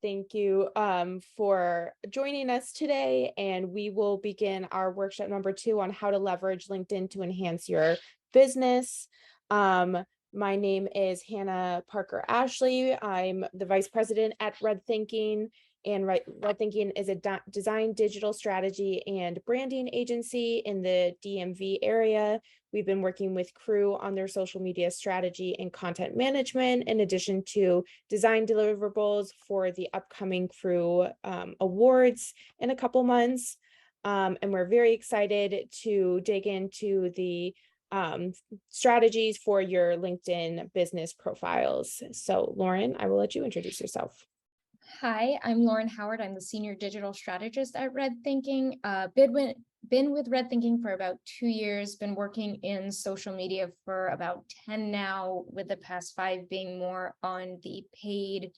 Thank you for joining us today, and we will begin our workshop number 2 on how to leverage LinkedIn to enhance your business. My name is Hannah Parker Ashley. I'm the vice president at Red Thinking, and Red Thinking is a design, digital strategy, and branding agency in the DMV area. We've been working with Crew on their social media strategy and content management, in addition to design deliverables for the upcoming Crew awards in a couple months. And we're very excited to dig into the strategies for your LinkedIn business profiles. So Lauren, I will let you introduce yourself. Hi, I'm Lauren Howard. I'm the senior digital strategist at Red Thinking. Been with Red Thinking for about 2 years, been working in social media for about 10 now, with the past 5 being more on the paid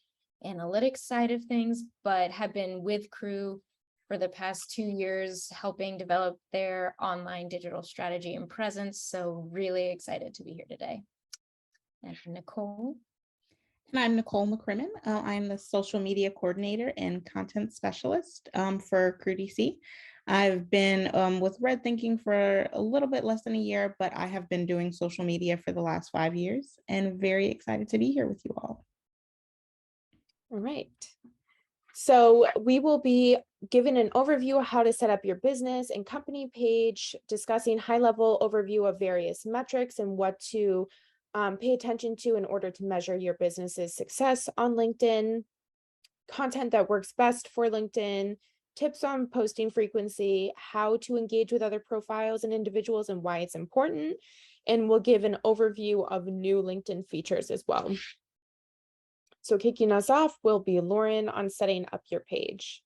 analytics side of things, but have been with Crew for the past 2 years, helping develop their online digital strategy and presence. So really excited to be here today. And Nicole. And I'm Nicole McCrimmon. I'm the social media coordinator and content specialist for Crew DC. I've been with Red Thinking for a little bit less than a year, but I have been doing social media for the last 5 years and very excited to be here with you all. All right. So we will be given an overview of how to set up your business and company page, discussing high-level overview of various metrics and what to pay attention to in order to measure your business's success on LinkedIn, content that works best for LinkedIn, tips on posting frequency, how to engage with other profiles and individuals and why it's important, and we'll give an overview of new LinkedIn features as well. So kicking us off will be Lauren on setting up your page.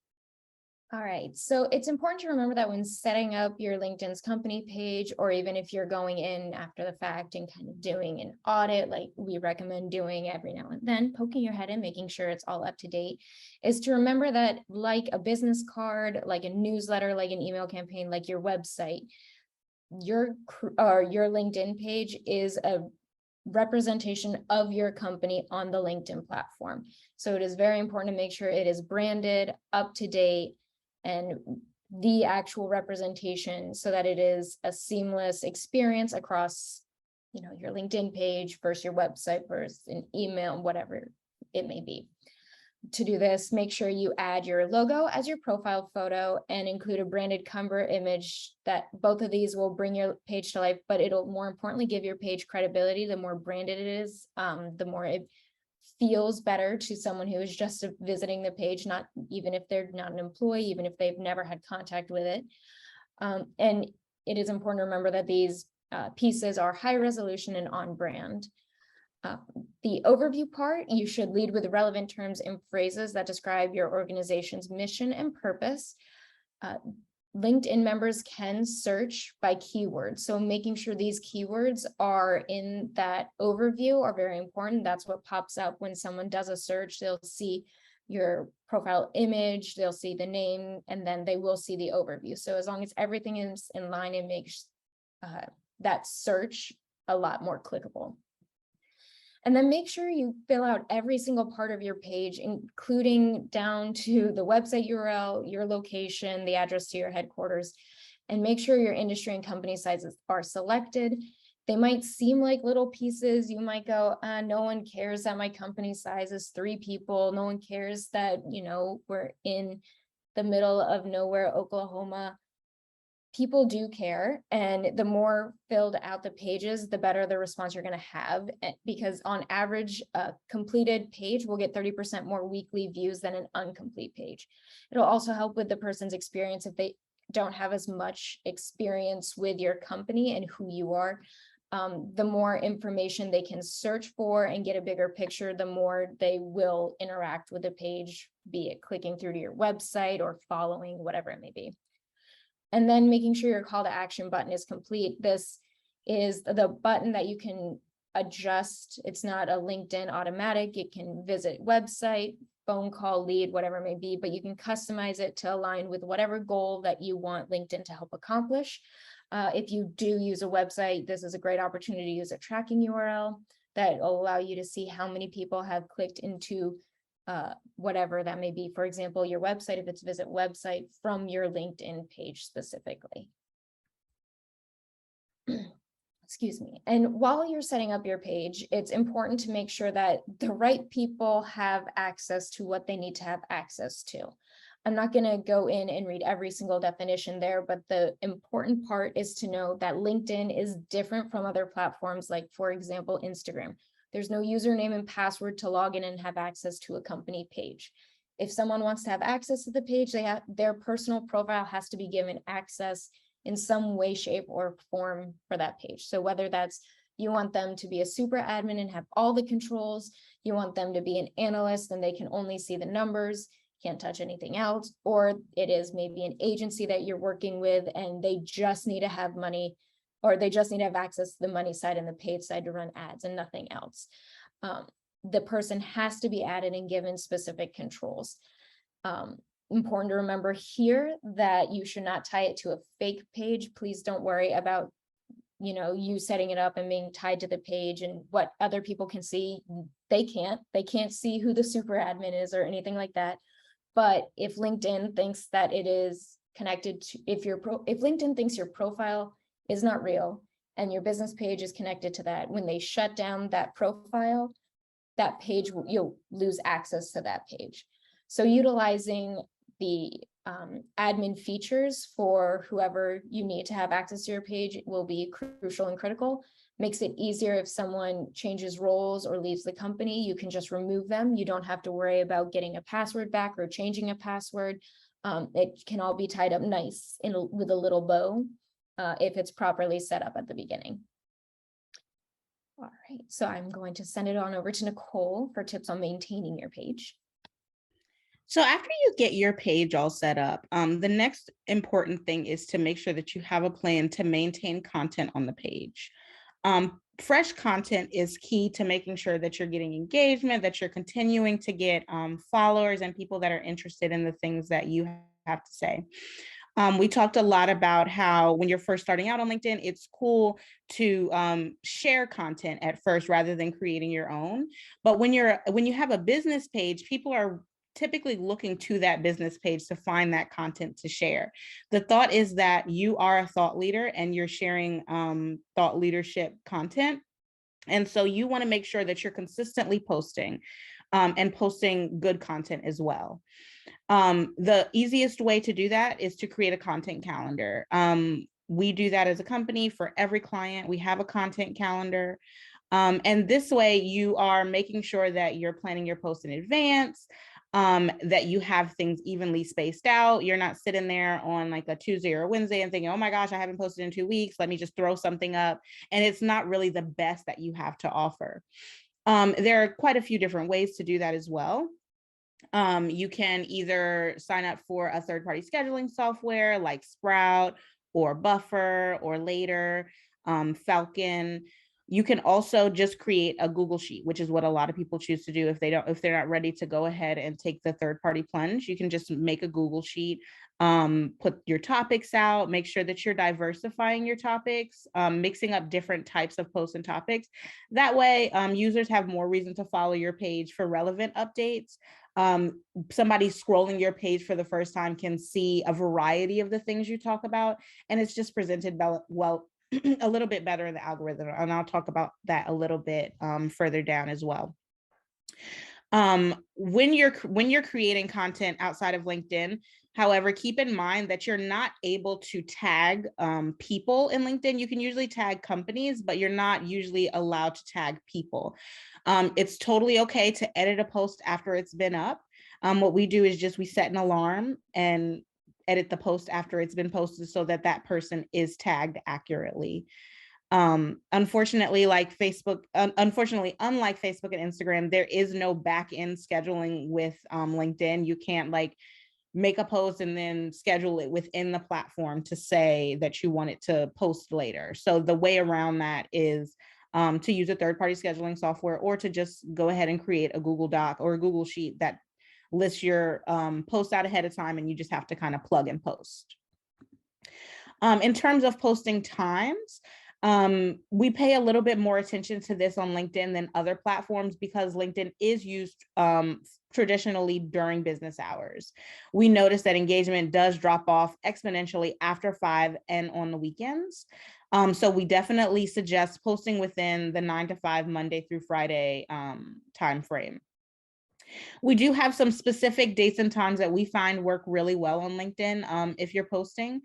All right, so it's important to remember that when setting up your LinkedIn's company page, or even if you're going in after the fact and kind of doing an audit, like we recommend doing every now and then, poking your head in, making sure it's all up to date, is to remember that like a business card, like a newsletter, like an email campaign, like your website, your LinkedIn page is a representation of your company on the LinkedIn platform. So it is very important to make sure it is branded, up to date, and the actual representation, so that it is a seamless experience across, your LinkedIn page versus your website versus an email, whatever it may be. To do this, make sure you add your logo as your profile photo and include a branded cover image. That both of these will bring your page to life, but it'll more importantly give your page credibility. The more branded it is, the more it feels better to someone who is just visiting the page, not even if they're not an employee, even if they've never had contact with it. And it is important to remember that these pieces are high resolution and on brand. The overview part, you should lead with relevant terms and phrases that describe your organization's mission and purpose. LinkedIn members can search by keywords, so making sure these keywords are in that overview are very important. That's what pops up when someone does a search. They'll see your profile image, they'll see the name, and then they will see the overview. So as long as everything is in line, it makes that search a lot more clickable. And then make sure you fill out every single part of your page, including down to the website URL, your location, the address to your headquarters, and make sure your industry and company sizes are selected. They might seem like little pieces. You might go, no one cares that my company size is 3 people. No one cares that, we're in the middle of nowhere, Oklahoma. People do care, and the more filled out the pages, the better the response you're going to have, because on average, a completed page will get 30% more weekly views than an incomplete page. It'll also help with the person's experience if they don't have as much experience with your company and who you are. The more information they can search for and get a bigger picture, the more they will interact with the page, be it clicking through to your website or following, whatever it may be. And then making sure your call to action button is complete. This is the button that you can adjust. It's not a LinkedIn automatic. It can visit website, phone call, lead, whatever it may be, but you can customize it to align with whatever goal that you want LinkedIn to help accomplish. If you do use a website, this is a great opportunity to use a tracking URL that will allow you to see how many people have clicked into whatever that may be. For example, your website, if it's visit website from your LinkedIn page specifically. Excuse me. And while you're setting up your page, it's important to make sure that the right people have access to what they need to have access to. I'm not going to go in and read every single definition there, but the important part is to know that LinkedIn is different from other platforms, like, for example, Instagram. There's no username and password to log in and have access to a company page. If someone wants to have access to the page, their personal profile has to be given access in some way, shape, or form for that page. So whether that's you want them to be a super admin and have all the controls, you want them to be an analyst and they can only see the numbers, can't touch anything else, or it is maybe an agency that you're working with and they just need to have money, or they just need to have access to the money side and the paid side to run ads and nothing else. The person has to be added and given specific controls. Important to remember here that you should not tie it to a fake page. Please don't worry about, you setting it up and being tied to the page and what other people can see. They can't see who the super admin is or anything like that. But if LinkedIn thinks that it is connected to, if LinkedIn thinks your profile is not real and your business page is connected to that, when they shut down that profile, that page, you'll lose access to that page. So utilizing the admin features for whoever you need to have access to your page will be crucial and critical. Makes it easier if someone changes roles or leaves the company, you can just remove them. You don't have to worry about getting a password back or changing a password. It can all be tied up nice with a little bow if it's properly set up at the beginning. All right, so I'm going to send it on over to Nicole for tips on maintaining your page. So after you get your page all set up, the next important thing is to make sure that you have a plan to maintain content on the page. Fresh content is key to making sure that you're getting engagement, that you're continuing to get followers and people that are interested in the things that you have to say. We talked a lot about how when you're first starting out on LinkedIn, it's cool to share content at first rather than creating your own. But when you have a business page, people are typically looking to that business page to find that content to share. The thought is that you are a thought leader and you're sharing thought leadership content. And so you want to make sure that you're consistently posting and posting good content as well. The easiest way to do that is to create a content calendar. We do that as a company for every client. We have a content calendar. And this way you are making sure that you're planning your posts in advance, that you have things evenly spaced out. You're not sitting there on like a Tuesday or a Wednesday and thinking, oh my gosh, I haven't posted in 2 weeks. Let me just throw something up. And it's not really the best that you have to offer. There are quite a few different ways to do that as well. You can either sign up for a third-party scheduling software like Sprout or Buffer or Later, Falcon. You can also just create a Google Sheet, which is what a lot of people choose to do if they're not ready to go ahead and take the third-party plunge. You can just make a Google Sheet, put your topics out, make sure that you're diversifying your topics, mixing up different types of posts and topics. That way, users have more reason to follow your page for relevant updates. Somebody scrolling your page for the first time can see a variety of the things you talk about, and it's just presented well a little bit better in the algorithm. And I'll talk about that a little bit further down as well. When you're creating content outside of LinkedIn, however, keep in mind that you're not able to tag people in LinkedIn. You can usually tag companies, but you're not usually allowed to tag people. It's totally okay to edit a post after it's been up. What we do is we set an alarm and edit the post after it's been posted so that that person is tagged accurately. Unfortunately, unlike Facebook and Instagram, there is no back end scheduling with LinkedIn. You can't make a post and then schedule it within the platform to say that you want it to post later. So the way around that is to use a third-party scheduling software, or to just go ahead and create a Google Doc or a Google Sheet that lists your posts out ahead of time, and you just have to kind of plug and post. In terms of posting times, We pay a little bit more attention to this on LinkedIn than other platforms because LinkedIn is used traditionally during business hours. We notice that engagement does drop off exponentially after 5 and on the weekends. So we definitely suggest posting within the 9 to 5 Monday through Friday time frame. We do have some specific dates and times that we find work really well on LinkedIn. If you're posting,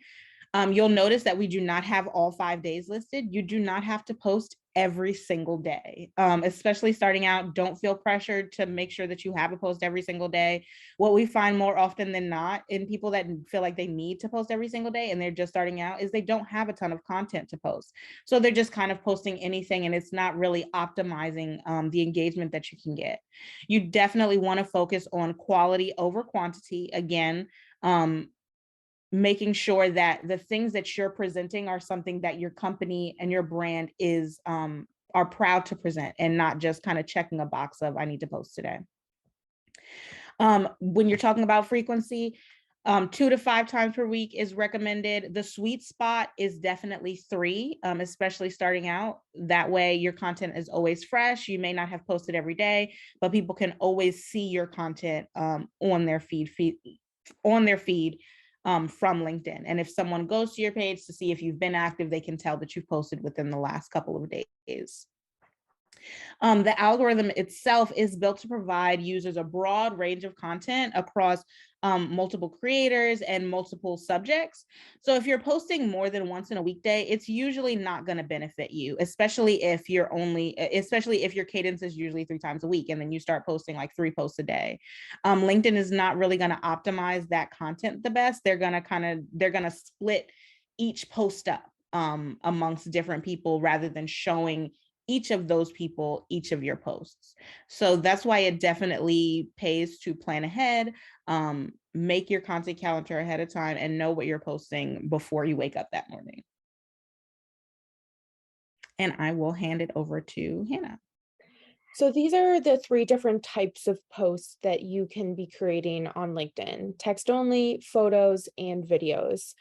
you'll notice that we do not have all 5 days listed. You do not have to post every single day, especially starting out. Don't feel pressured to make sure that you have a post every single day. What we find more often than not in people that feel like they need to post every single day and they're just starting out is they don't have a ton of content to post. So they're just kind of posting anything and it's not really optimizing the engagement that you can get. You definitely want to focus on quality over quantity. Again, making sure that the things that you're presenting are something that your company and your brand is are proud to present and not just kind of checking a box of I need to post today. When you're talking about frequency, 2 to 5 times per week is recommended. The sweet spot is definitely 3, especially starting out. That way your content is always fresh. You may not have posted every day, but people can always see your content on their feed from LinkedIn. And if someone goes to your page to see if you've been active, they can tell that you've posted within the last couple of days. The algorithm itself is built to provide users a broad range of content across multiple creators and multiple subjects. So if you're posting more than once in a weekday, it's usually not going to benefit you, especially if your cadence is usually 3 times a week and then you start posting like 3 posts a day. LinkedIn is not really going to optimize that content the best. They're going to split each post up amongst different people rather than showing each of those people each of your posts. So that's why it definitely pays to plan ahead, make your content calendar ahead of time and know what you're posting before you wake up that morning. And I will hand it over to Hannah. So these are the 3 different types of posts that you can be creating on LinkedIn: text only, photos, and videos.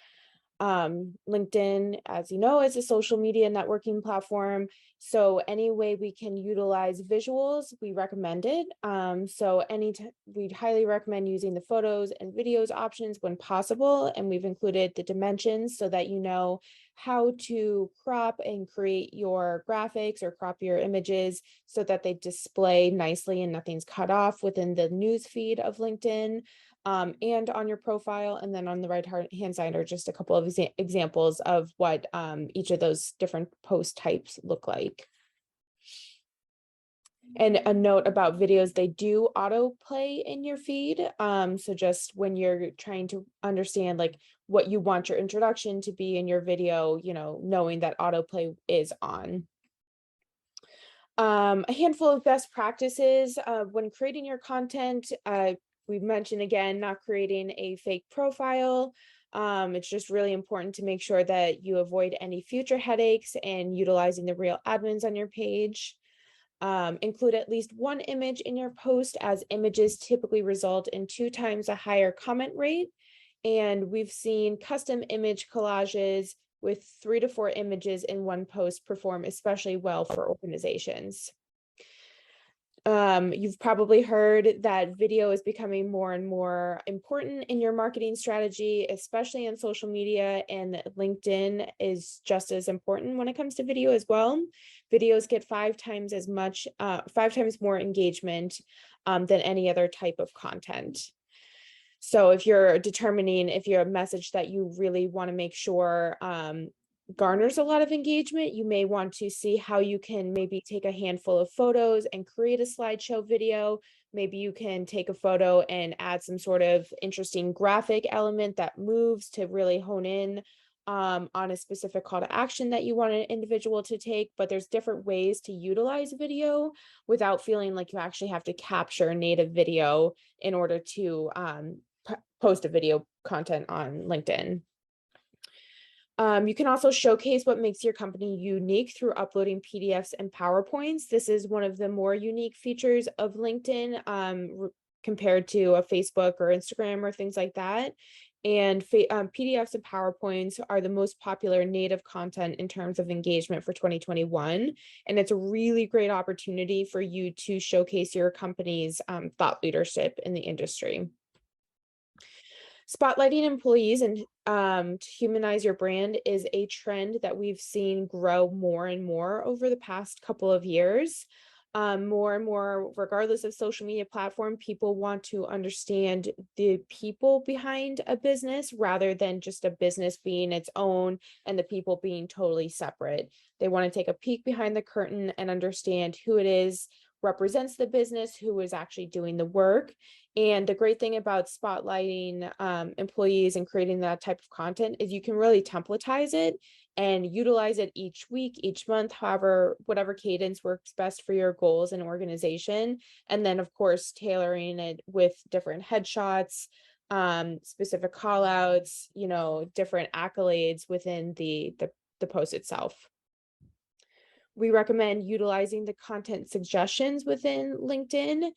LinkedIn, as you know, is a social media networking platform. So any way we can utilize visuals, we recommend it. So we'd highly recommend using the photos and videos options when possible. And we've included the dimensions so that you know how to crop and create your graphics or crop your images so that they display nicely and nothing's cut off within the news feed of LinkedIn. And on your profile, and then on the right hand side are just a couple of examples of what each of those different post types look like. And a note about videos, they do autoplay in your feed. So just when you're trying to understand like what you want your introduction to be in your video, knowing that autoplay is on. A handful of best practices when creating your content. We mentioned again, not creating a fake profile. It's just really important to make sure that you avoid any future headaches and utilizing the real admins on your page. Include at least 1 image in your post, as images typically result in 2 times a higher comment rate. And we've seen custom image collages with 3 to 4 images in one post perform especially well for organizations. You've probably heard that video is becoming more and more important in your marketing strategy, especially in social media, and LinkedIn is just as important when it comes to video as well. Videos get 5 times more engagement than any other type of content. So if you're determining if you're a message that you really want to make sure garners a lot of engagement, you may want to see how you can maybe take a handful of photos and create a slideshow video. Maybe you can take a photo and add some sort of interesting graphic element that moves to really hone in on a specific call to action that you want an individual to take. But there's different ways to utilize video without feeling like you actually have to capture native video in order to post a video content on LinkedIn. You can also showcase what makes your company unique through uploading PDFs and PowerPoints. This is one of the more unique features of LinkedIn compared to a Facebook or Instagram or things like that. And PDFs and PowerPoints are the most popular native content in terms of engagement for 2021. And it's a really great opportunity for you to showcase your company's thought leadership in the industry. Spotlighting employees and to humanize your brand is a trend that we've seen grow more and more over the past couple of years. More and more, regardless of social media platform, people want to understand the people behind a business rather than just a business being its own and the people being totally separate. They want to take a peek behind the curtain and understand who it is represents the business, who is actually doing the work. And the great thing about spotlighting employees and creating that type of content is you can really templatize it and utilize it each week, each month, however, whatever cadence works best for your goals and organization. And then, of course, tailoring it with different headshots, specific call outs, different accolades within the post itself. We recommend utilizing the content suggestions within LinkedIn.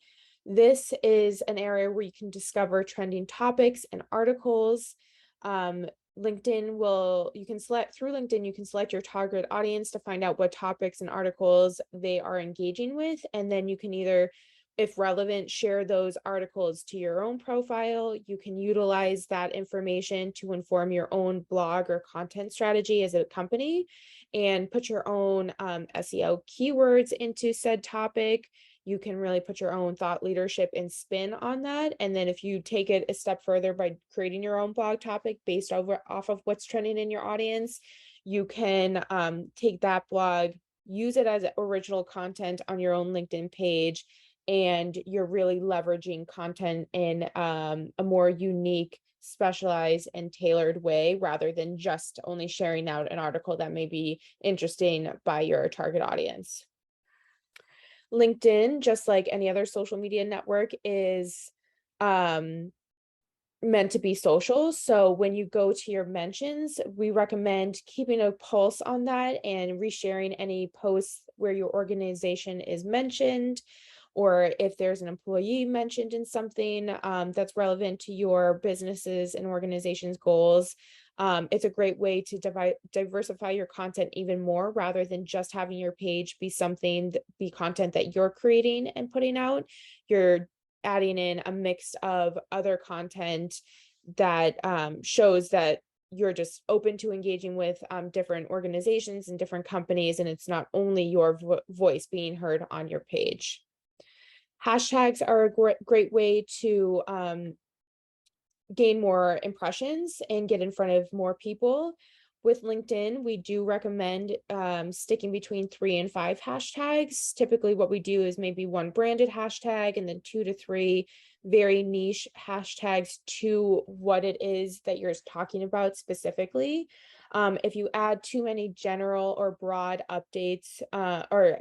This is an area where you can discover trending topics and articles. You can select your target audience to find out what topics and articles they are engaging with. And then you can either, if relevant, share those articles to your own profile. You can utilize that information to inform your own blog or content strategy as a company and put your own SEO keywords into said topic. You can really put your own thought leadership and spin on that. And then if you take it a step further by creating your off of what's trending in your audience, you can take that blog, use it as original content on your own LinkedIn page, and you're really leveraging content in a more unique, specialized, and tailored way rather than just only sharing out an article that may be interesting by your target audience. LinkedIn, just like any other social media network, is meant to be social. So when you go to your mentions, we recommend keeping a pulse on that and resharing any posts where your organization is mentioned, or if there's an employee mentioned in something that's relevant to your businesses and organization's goals. It's a great way to diversify your content even more rather than just having your page be content that you're creating and putting out. You're adding in a mix of other content that shows that you're just open to engaging with different organizations and different companies, and it's not only your voice being heard on your page. Hashtags are a great way to gain more impressions and get in front of more people. With LinkedIn, we do recommend sticking between 3 and 5 hashtags. Typically what we do is maybe 1 branded hashtag and then 2 to 3 very niche hashtags to what it is that you're talking about specifically. If you add too many general or broad updates or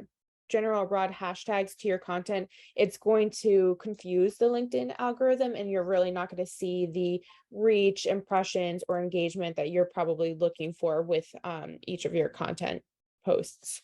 general or broad hashtags to your content, it's going to confuse the LinkedIn algorithm and you're really not going to see the reach, impressions, or engagement that you're probably looking for with each of your content posts.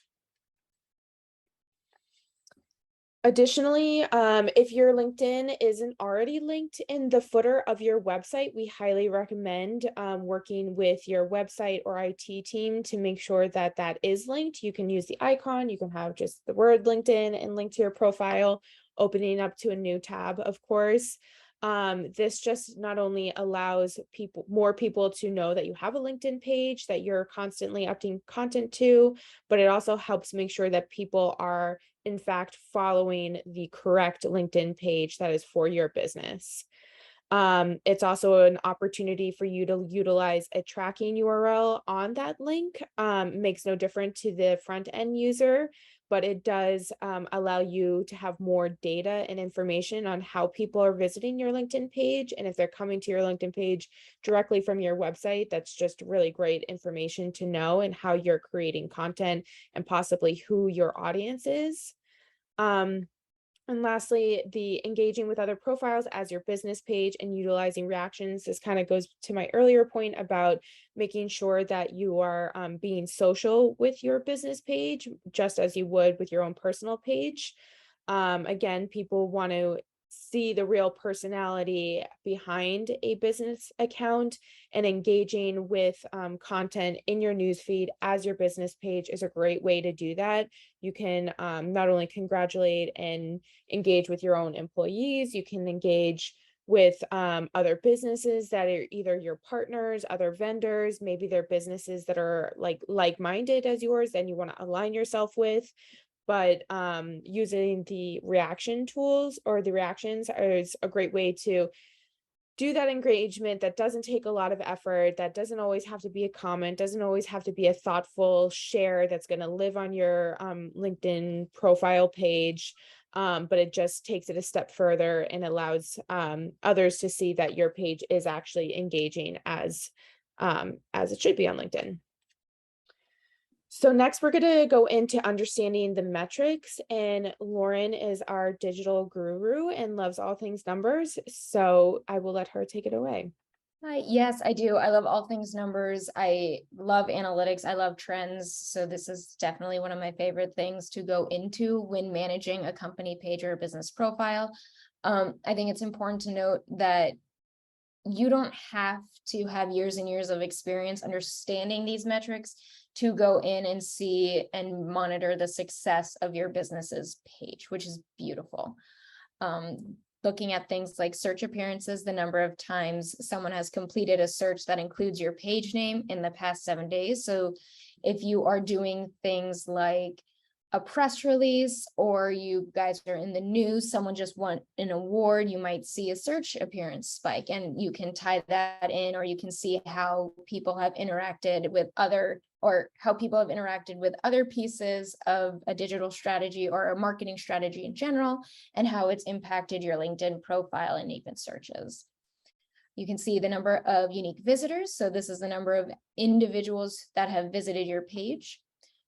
Additionally, if your LinkedIn isn't already linked in the footer of your website, we highly recommend working with your website or IT team to make sure that that is linked. You can use the icon, you can have just the word LinkedIn and link to your profile, opening up to a new tab, of course. This just not only allows more people to know that you have a LinkedIn page that you're constantly updating content to, but it also helps make sure that people are in fact following the correct LinkedIn page that is for your business. It's also an opportunity for you to utilize a tracking URL on that link. Makes no difference to the front end user, but it does allow you to have more data and information on how people are visiting your LinkedIn page. And if they're coming to your LinkedIn page directly from your website, that's just really great information to know and how you're creating content and possibly who your audience is. And lastly, the engaging with other profiles as your business page and utilizing reactions. This kind of goes to my earlier point about making sure that you are being social with your business page, just as you would with your own personal page. Again, people want to see the real personality behind a business account, and engaging with content in your newsfeed as your business page is a great way to do that. You can not only congratulate and engage with your own employees, you can engage with other businesses that are either your partners, other vendors, maybe they're businesses that are like-minded as yours and you want to align yourself with. But using the reaction tools or the reactions is a great way to do that engagement that doesn't take a lot of effort, that doesn't always have to be a comment, doesn't always have to be a thoughtful share that's going to live on your LinkedIn profile page. But it just takes it a step further and allows others to see that your page is actually engaging as it should be on LinkedIn. So next, we're going to go into understanding the metrics, and Lauren is our digital guru and loves all things numbers. So I will let her take it away. Hi, yes, I do. I love all things numbers. I love analytics. I love trends. So this is definitely one of my favorite things to go into when managing a company page or a business profile. I think it's important to note that you don't have to have years and years of experience understanding these metrics to go in and see and monitor the success of your business's page, which is beautiful. Looking at things like search appearances, the number of times someone has completed a search that includes your page name in the past 7 days. So if you are doing things like a press release, or you guys are in the news, someone just won an award, you might see a search appearance spike, and you can tie that in, or you can see how people have interacted with other pieces of a digital strategy or a marketing strategy in general, and how it's impacted your LinkedIn profile and even searches. You can see the number of unique visitors. So this is the number of individuals that have visited your page.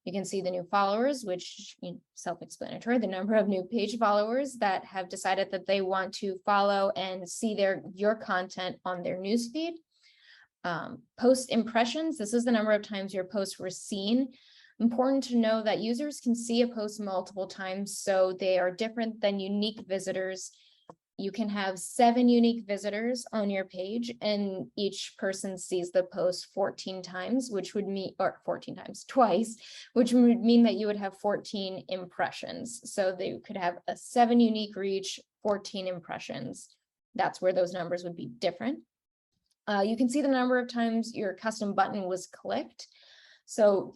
You can see the new followers, which self-explanatory, the number of new page followers that have decided that they want to follow and see your content on their newsfeed. Post impressions, this is the number of times your posts were seen. Important to know that users can see a post multiple times, so they are different than unique visitors. You can have 7 unique visitors on your page, and each person sees the post 14 times, which would mean, or 14 times twice, which would mean that you would have 14 impressions. So they could have a 7 unique reach, 14 impressions. That's where those numbers would be different. You can see the number of times your custom button was clicked. So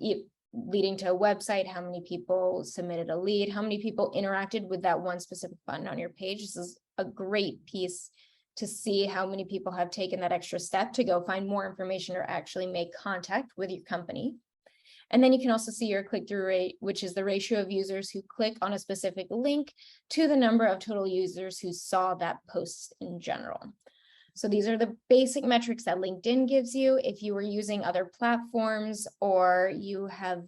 leading to a website, how many people submitted a lead, how many people interacted with that one specific button on your page. This is a great piece to see how many people have taken that extra step to go find more information or actually make contact with your company. And then you can also see your click-through rate, which is the ratio of users who click on a specific link to the number of total users who saw that post in general. So these are the basic metrics that LinkedIn gives you. If you were using other platforms, or you have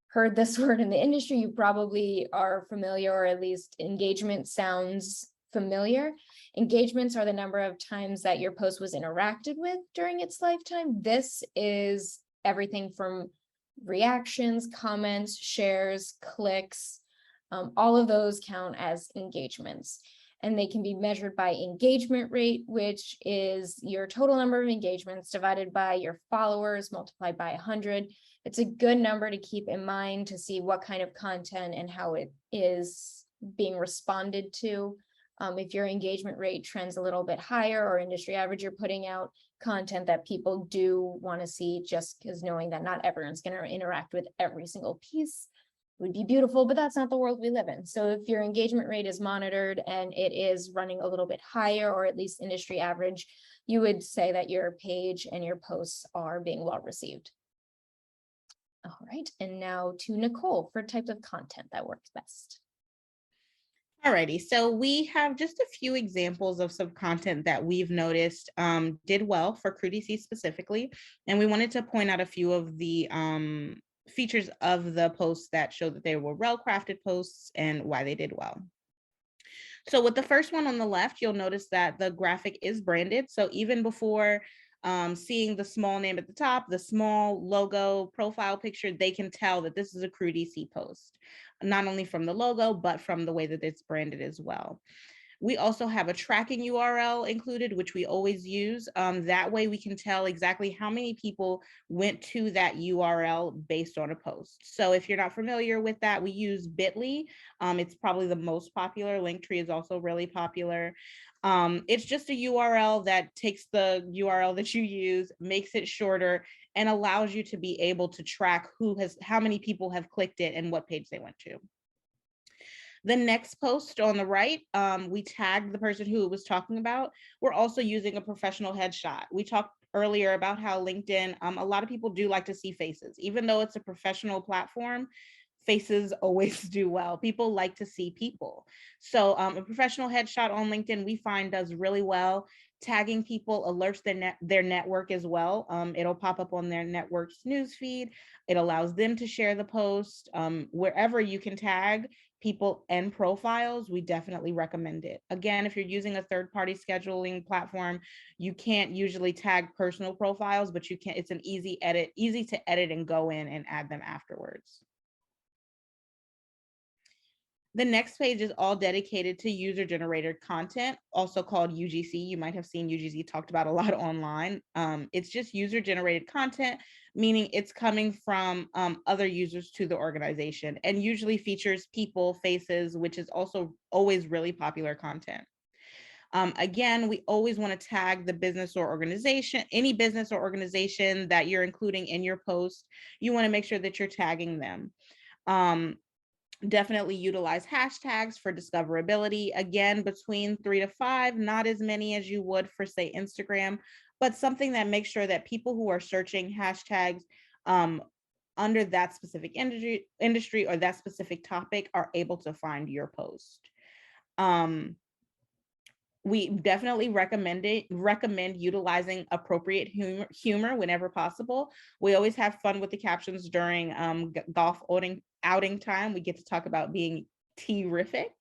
heard this word in the industry, you probably are familiar, or at least engagement sounds familiar. Engagements are the number of times that your post was interacted with during its lifetime. This is everything from reactions, comments, shares, clicks. All of those count as engagements. And they can be measured by engagement rate, which is your total number of engagements divided by your followers multiplied by 100. It's a good number to keep in mind to see what kind of content and how it is being responded to. If your engagement rate trends a little bit higher, or industry average, you're putting out content that people do want to see, just because knowing that not everyone's going to interact with every single piece would be beautiful, but that's not the world we live in. So if your engagement rate is monitored and it is running a little bit higher, or at least industry average, you would say that your page and your posts are being well received. All right, and now to Nicole for types of content that works best. Alrighty, so we have just a few examples of some content that we've noticed did well for CrewDC specifically, and we wanted to point out a few of the features of the posts that show that they were well-crafted posts and why they did well. So with the first one on the left, you'll notice that the graphic is branded. So even before seeing the small name at the top, the small logo profile picture, they can tell that this is a CrewDC post, not only from the logo, but from the way that it's branded as well. We also have a tracking URL included, which we always use. That way we can tell exactly how many people went to that URL based on a post. So if you're not familiar with that, we use Bitly. It's probably the most popular. Linktree is also really popular. It's just a URL that takes the URL that you use, makes it shorter, and allows you to be able to track how many people have clicked it and what page they went to. The next post on the right, we tagged the person who it was talking about. We're also using a professional headshot. We talked earlier about how LinkedIn, a lot of people do like to see faces. Even though it's a professional platform, faces always do well. People like to see people. So a professional headshot on LinkedIn, we find does really well. Tagging people alerts their network as well. It'll pop up on their network's newsfeed. It allows them to share the post. Wherever you can tag people and profiles, we definitely recommend it. Again, if you're using a third-party scheduling platform, you can't usually tag personal profiles, but you can. It's an easy to edit and go in and add them afterwards. The next page is all dedicated to user-generated content, also called UGC. You might have seen UGC talked about a lot online. It's just user-generated content, meaning it's coming from other users to the organization, and usually features people, faces, which is also always really popular content. Again, we always want to tag the business or organization, any business or organization that you're including in your post. You want to make sure that you're tagging them. Definitely utilize hashtags for discoverability. Again, between 3 to 5, not as many as you would for, say, Instagram, but something that makes sure that people who are searching hashtags under that specific industry or that specific topic are able to find your post. We definitely recommend utilizing appropriate humor whenever possible. We always have fun with the captions during golf outing time. We get to talk about being terrific,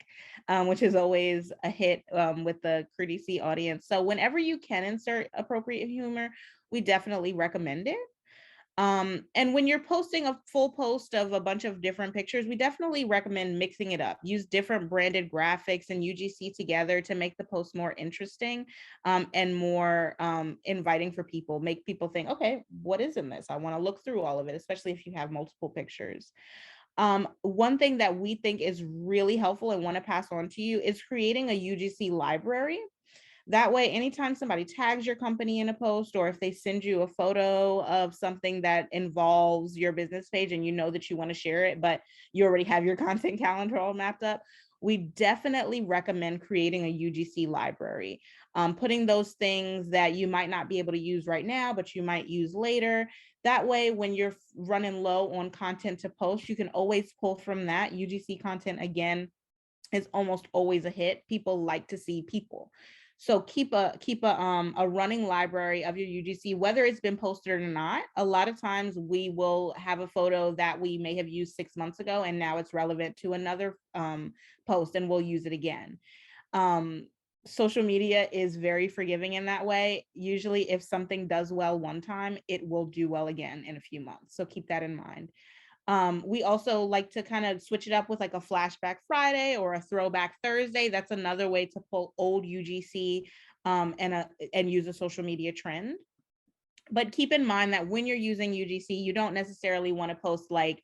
which is always a hit with the CRDC audience. So whenever you can insert appropriate humor, we definitely recommend it. And when you're posting a full post of a bunch of different pictures, we definitely recommend mixing it up. Use different branded graphics and UGC together to make the post more interesting and more inviting for people. Make people think, okay, what is in this? I want to look through all of it, especially if you have multiple pictures. One thing that we think is really helpful and want to pass on to you is creating a UGC library. That way, anytime somebody tags your company in a post, or if they send you a photo of something that involves your business page and you know that you want to share it, but you already have your content calendar all mapped up, we definitely recommend creating a UGC library. Putting those things that you might not be able to use right now, but you might use later. That way, when you're running low on content to post, you can always pull from that. UGC content, again, is almost always a hit. People like to see people. So keep a running library of your UGC, whether it's been posted or not. A lot of times we will have a photo that we may have used 6 months ago, and now it's relevant to another post, and we'll use it again. Social media is very forgiving in that way. Usually if something does well one time, it will do well again in a few months. So keep that in mind. We also like to kind of switch it up with like a flashback Friday or a throwback Thursday. That's another way to pull old UGC and use a social media trend. But keep in mind that when you're using UGC, you don't necessarily want to post like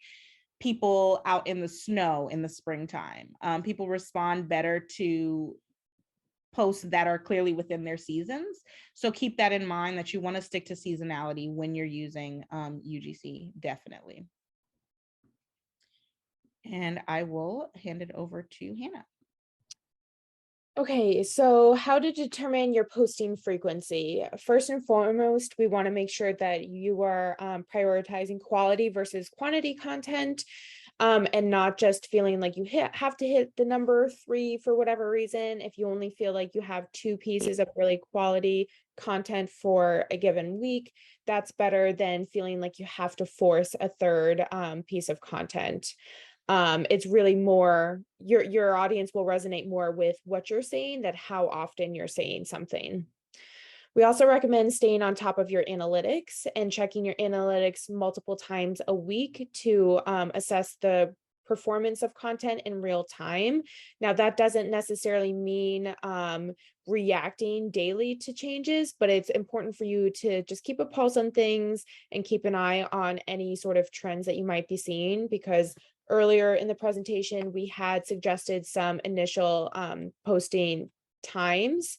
people out in the snow in the springtime. People respond better to posts that are clearly within their seasons. So keep that in mind, that you want to stick to seasonality when you're using UGC, definitely. And I will hand it over to Hannah. Okay, so how to determine your posting frequency? First and foremost, we want to make sure that you are prioritizing quality versus quantity content, and not just feeling like you have to hit the number 3 for whatever reason. If you only feel like you have 2 pieces of really quality content for a given week, that's better than feeling like you have to force a third piece of content. It's really more, your audience will resonate more with what you're saying than how often you're saying something. We also recommend staying on top of your analytics and checking your analytics multiple times a week to assess the performance of content in real time. Now, that doesn't necessarily mean reacting daily to changes, but it's important for you to just keep a pulse on things and keep an eye on any sort of trends that you might be seeing, because earlier in the presentation, we had suggested some initial posting times.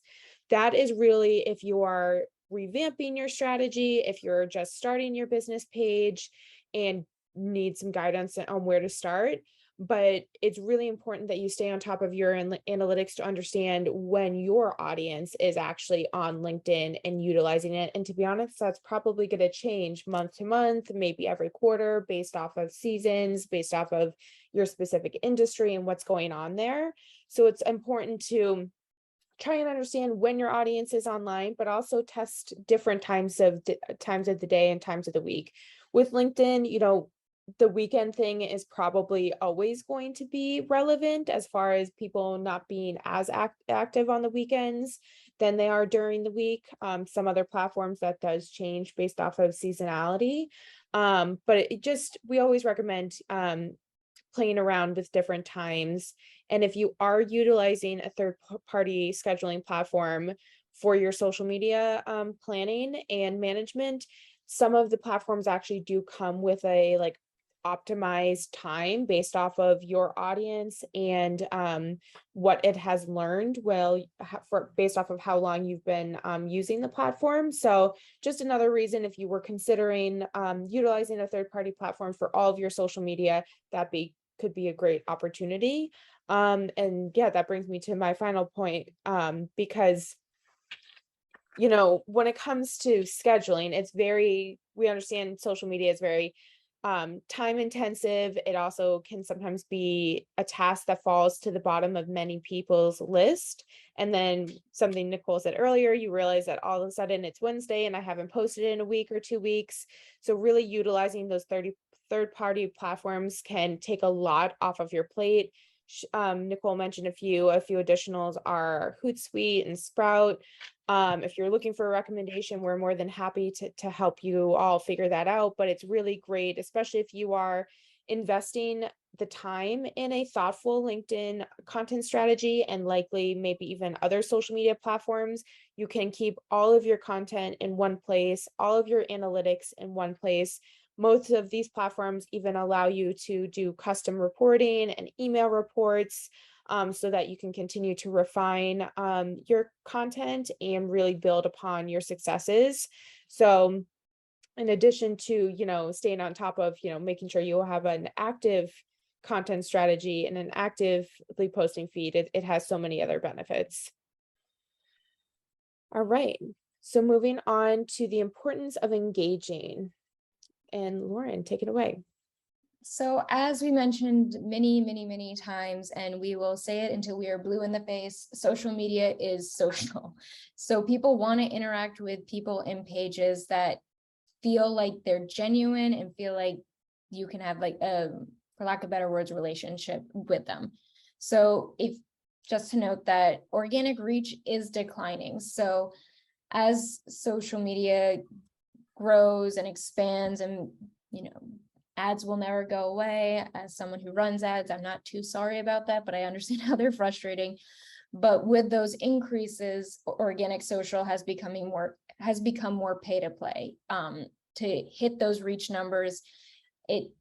That is really if you are revamping your strategy, if you're just starting your business page and need some guidance on where to start. But it's really important that you stay on top of your analytics to understand when your audience is actually on LinkedIn and utilizing it. And to be honest, that's probably going to change month to month, maybe every quarter, based off of seasons, based off of your specific industry and what's going on there. So it's important to try and understand when your audience is online, but also test different times of the day and times of the week. With LinkedIn, the weekend thing is probably always going to be relevant as far as people not being as active on the weekends than they are during the week. Some other platforms that does change based off of seasonality. But we always recommend playing around with different times. And if you are utilizing a third-party scheduling platform for your social media planning and management, some of the platforms actually do come with a optimized time based off of your audience and what it has learned based off of how long you've been using the platform. So just another reason, if you were considering utilizing a third-party platform for all of your social media, could be a great opportunity. And yeah, that brings me to my final point, because when it comes to scheduling, we understand social media is very time intensive. It also can sometimes be a task that falls to the bottom of many people's list. And then something Nicole said earlier, you realize that all of a sudden it's Wednesday and I haven't posted in a week or 2 weeks. So really utilizing those third-party platforms can take a lot off of your plate. Nicole mentioned a few additionals are Hootsuite and Sprout. If you're looking for a recommendation, we're more than happy to help you all figure that out. But it's really great, especially if you are investing the time in a thoughtful LinkedIn content strategy and likely maybe even other social media platforms. You can keep all of your content in one place, all of your analytics in one place. Most of these platforms even allow you to do custom reporting and email reports, so that you can continue to refine your content and really build upon your successes. So in addition to, staying on top of, making sure you have an active content strategy and an actively posting feed, it has so many other benefits. All right, so moving on to the importance of engaging. And Lauren, take it away. So as we mentioned many, many, many times, and we will say it until we are blue in the face, social media is social. So people want to interact with people in pages that feel like they're genuine and feel like you can have for lack of better words, relationship with them. So just to note that organic reach is declining. So as social media grows and expands and, ads will never go away. As someone who runs ads, I'm not too sorry about that, but I understand how they're frustrating. But with those increases, organic social has become more pay to play. To hit those reach numbers, it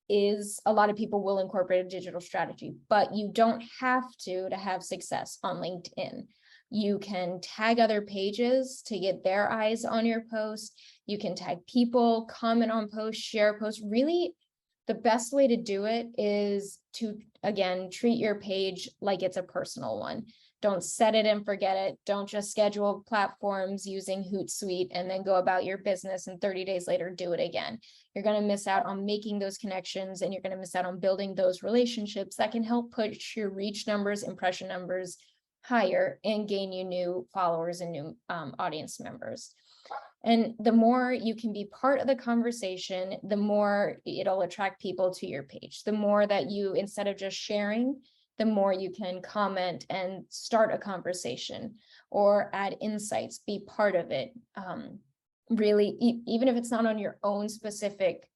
is a lot of people will incorporate a digital strategy, but you don't have to have success on LinkedIn. You can tag other pages to get their eyes on your post. You can tag people, comment on posts, share posts. Really, the best way to do it is to, again, treat your page like it's a personal one. Don't set it and forget it. Don't just schedule platforms using Hootsuite and then go about your business and 30 days later do it again. You're going to miss out on making those connections, and you're going to miss out on building those relationships that can help push your reach numbers, impression numbers higher and gain you new followers and new audience members. And the more you can be part of the conversation, the more it'll attract people to your page. The more that you, instead of just sharing, the more you can comment and start a conversation or add insights, be part of it. Really, even if it's not on your own specific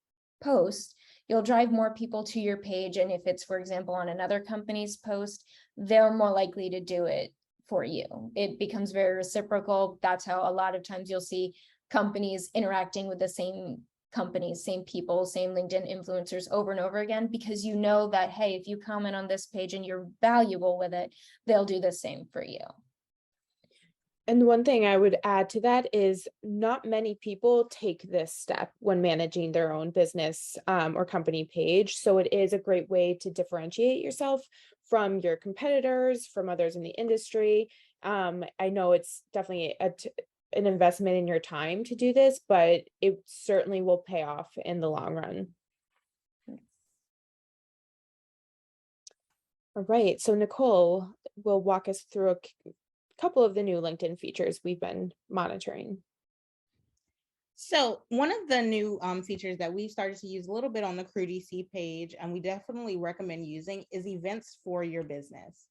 post, you'll drive more people to your page. And if it's, for example, on another company's post, they're more likely to do it for you. It becomes very reciprocal. That's how a lot of times you'll see companies interacting with the same companies, same people, same LinkedIn influencers over and over again, because you know that, hey, if you comment on this page and you're valuable with it, they'll do the same for you. And one thing I would add to that is not many people take this step when managing their own business or company page. So it is a great way to differentiate yourself from your competitors, from others in the industry. I know it's definitely an investment in your time to do this, but it certainly will pay off in the long run. All right, so Nicole will walk us through a couple of the new LinkedIn features we've been monitoring. So one of the new features that we've started to use a little bit on the Crew DC page, and we definitely recommend using, is events for your business.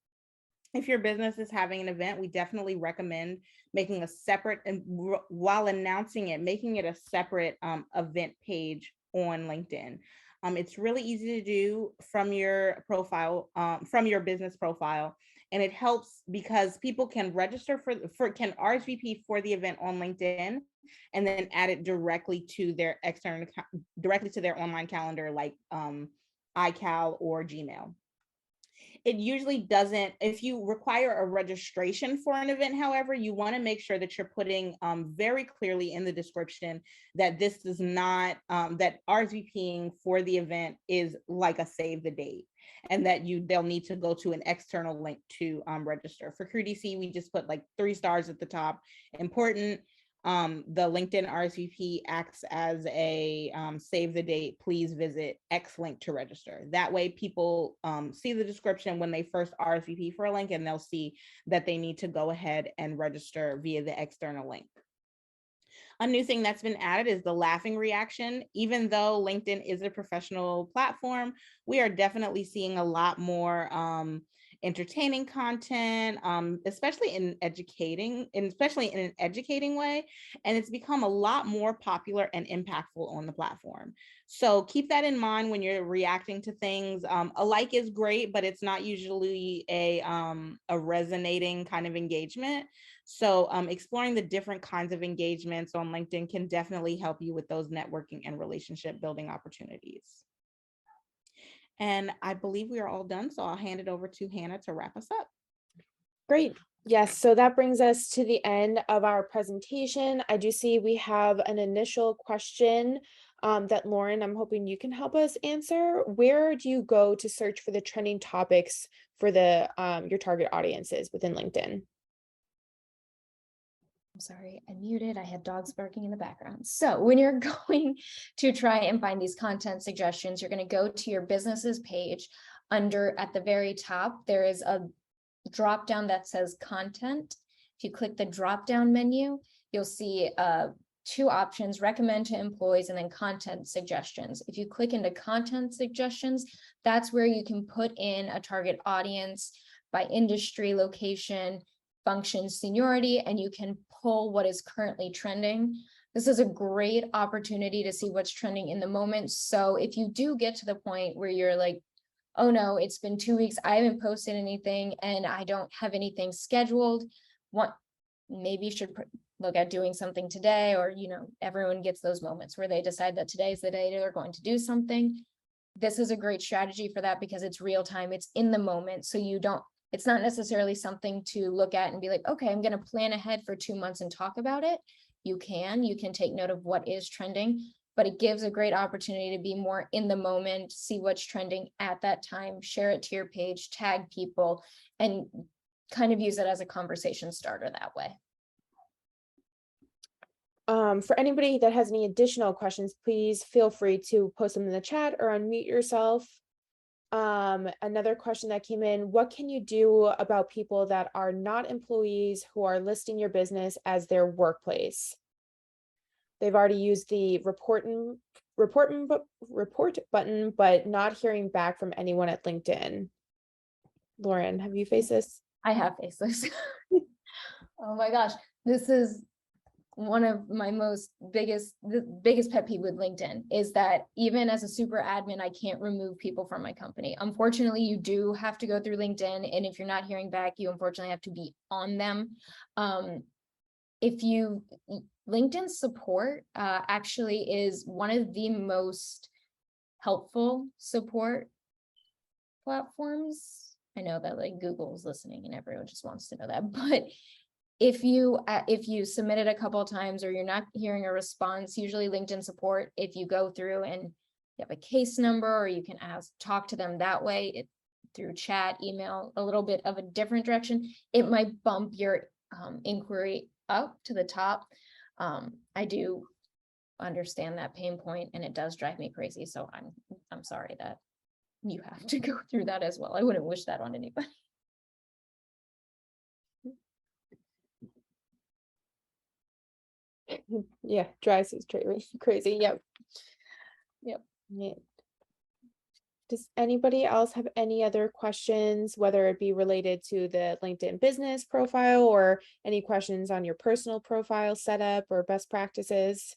If your business is having an event, we definitely recommend making a separate, and while announcing it, making it a separate event page on LinkedIn. It's really easy to do from your profile, from your business profile. And it helps because people can register can RSVP for the event on LinkedIn and then add it directly to their directly to their online calendar, like iCal or Gmail. It usually doesn't, if you require a registration for an event, however, you want to make sure that you're putting very clearly in the description that this does not, that RSVPing for the event is like a save the date, and that they'll need to go to an external link to register. For Crew DC, we just put like 3 stars at the top. Important. The LinkedIn RSVP acts as a save the date, please visit X link to register. That way people see the description when they first RSVP for a link, and they'll see that they need to go ahead and register via the external link. A new thing that's been added is the laughing reaction. Even though LinkedIn is a professional platform, we are definitely seeing a lot more entertaining content, especially in an educating way. And it's become a lot more popular and impactful on the platform. So keep that in mind when you're reacting to things. A like is great, but it's not usually a resonating kind of engagement. So exploring the different kinds of engagements on LinkedIn can definitely help you with those networking and relationship building opportunities. And I believe we are all done, so I'll hand it over to Hannah to wrap us up. Great. Yes, so that brings us to the end of our presentation. I do see we have an initial question that Lauren, I'm hoping you can help us answer. Where do you go to search for the trending topics for the your target audiences within LinkedIn? I'm sorry, I muted. I had dogs barking in the background. So when you're going to try and find these content suggestions, you're going to go to your business's page. At the very top, there is a drop down that says content. If you click the drop down menu, you'll see 2 options: recommend to employees and then content suggestions. If you click into content suggestions, that's where you can put in a target audience by industry, location, function, seniority, and you can pull what is currently trending. This is a great opportunity to see what's trending in the moment. So if you do get to the point where you're like, oh no, it's been 2 weeks, I haven't posted anything and I don't have anything scheduled, maybe you should look at doing something today, or everyone gets those moments where they decide that today's the day they're going to do something. This is a great strategy for that because it's real time, it's in the moment. So it's not necessarily something to look at and be like, okay, I'm going to plan ahead for 2 months and talk about it. You can take note of what is trending, but it gives a great opportunity to be more in the moment, see what's trending at that time, share it to your page, tag people, and kind of use it as a conversation starter that way. For anybody that has any additional questions, please feel free to post them in the chat or unmute yourself. Another question that came in: what can you do about people that are not employees who are listing your business as their workplace? They've already used the report button, but not hearing back from anyone at LinkedIn. Lauren, have you faced this? I have faced this. Oh my gosh, this is one of my the biggest pet peeve with LinkedIn is that even as a super admin, I can't remove people from my company. Unfortunately, you do have to go through LinkedIn, and if you're not hearing back, you unfortunately have to be on them. LinkedIn support actually is one of the most helpful support platforms. I know that like Google's listening and everyone just wants to know that, but if you submit it a couple of times or you're not hearing a response, usually LinkedIn support, if you go through and you have a case number, or you can talk to them that way, through chat, email, a little bit of a different direction, it might bump your inquiry up to the top. I do understand that pain point, and it does drive me crazy. So I'm sorry that you have to go through that as well. I wouldn't wish that on anybody. Yeah, drives us crazy. Yep. Yeah. Does anybody else have any other questions, whether it be related to the LinkedIn business profile or any questions on your personal profile setup or best practices?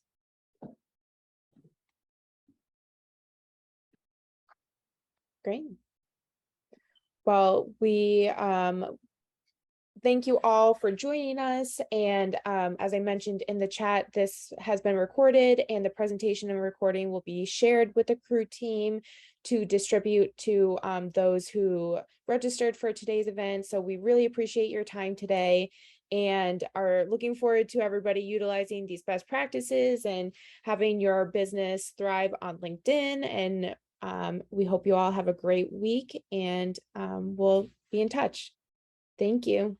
Great. Well, we thank you all for joining us. And as I mentioned in the chat, this has been recorded, and the presentation and recording will be shared with the crew team to distribute to those who registered for today's event. So we really appreciate your time today and are looking forward to everybody utilizing these best practices and having your business thrive on LinkedIn. And we hope you all have a great week, and we'll be in touch. Thank you.